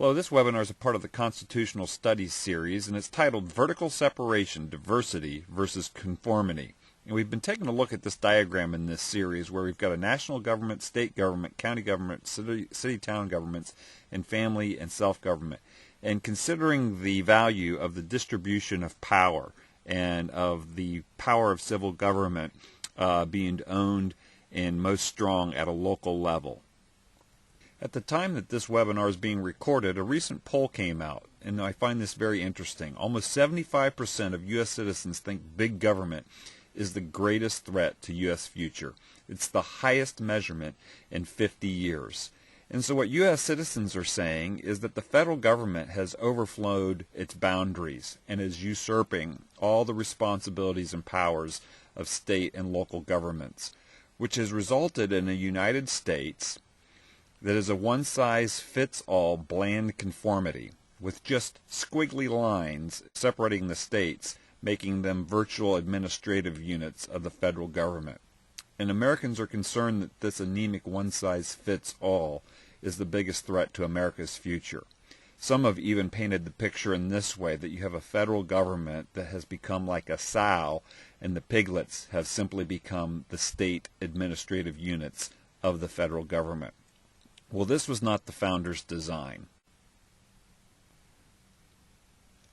Hello, this webinar is a part of the Constitutional Studies series, and it's titled Vertical Separation, Diversity versus Conformity. And we've been taking a look at this diagram in this series where we've got a national government, state government, county government, city-town governments, and family and self-government. And considering the value of the distribution of power and of the power of civil government being owned and most strong at a local level. At the time that this webinar is being recorded, a recent poll came out, and I find this very interesting. Almost 75% of U.S. citizens think big government is the greatest threat to U.S. future. It's the highest measurement in 50 years. And so what U.S. citizens are saying is that the federal government has overflowed its boundaries and is usurping all the responsibilities and powers of state and local governments, which has resulted in a United States that is a one-size-fits-all bland conformity, with just squiggly lines separating the states, making them virtual administrative units of the federal government. And Americans are concerned that this anemic one-size-fits-all is the biggest threat to America's future. Some have even painted the picture in this way, that you have a federal government that has become like a sow, and the piglets have simply become the state administrative units of the federal government. Well, this was not the founders' design.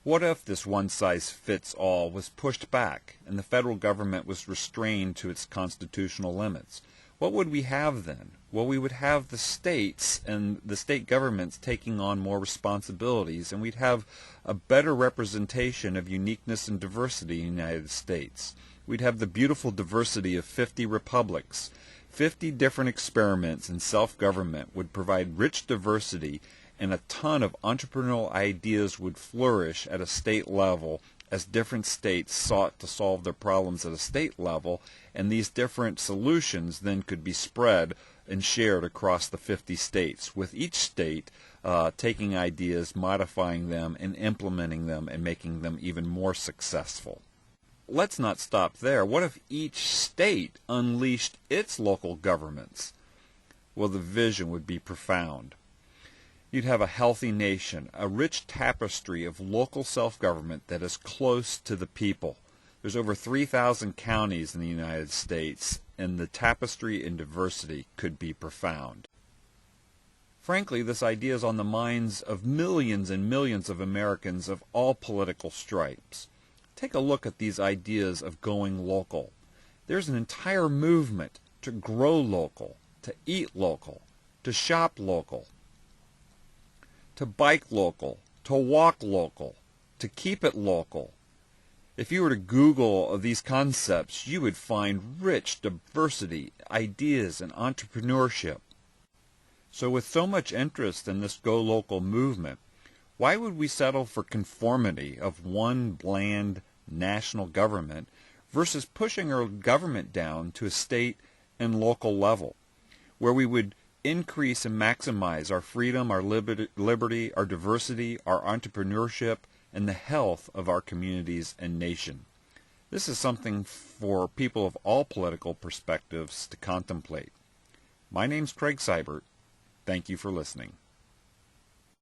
What if this one-size-fits-all was pushed back and the federal government was restrained to its constitutional limits? What would we have then? Well, we would have the states and the state governments taking on more responsibilities, and we'd have a better representation of uniqueness and diversity in the United States. We'd have the beautiful diversity of 50 republics. 50 different experiments in self-government would provide rich diversity, and a ton of entrepreneurial ideas would flourish at a state level as different states sought to solve their problems at a state level, and these different solutions then could be spread and shared across the 50 states, with each state taking ideas, modifying them, and implementing them and making them even more successful. Let's not stop there. What if each state unleashed its local governments? Well, the vision would be profound. You'd have a healthy nation, a rich tapestry of local self-government that is close to the people. There's over 3,000 counties in the United States, and the tapestry and diversity could be profound. Frankly, this idea is on the minds of millions and millions of Americans of all political stripes. Take a look at these ideas of going local. There's an entire movement to grow local, to eat local, to shop local, to bike local, to walk local, to keep it local. If you were to Google these concepts, you would find rich diversity, ideas, and entrepreneurship. So with so much interest in this Go Local movement, why would we settle for conformity of one bland national government versus pushing our government down to a state and local level, where we would increase and maximize our freedom, our liberty, our diversity, our entrepreneurship, and the health of our communities and nation? This is something for people of all political perspectives to contemplate. My name's Craig Seibert. Thank you for listening.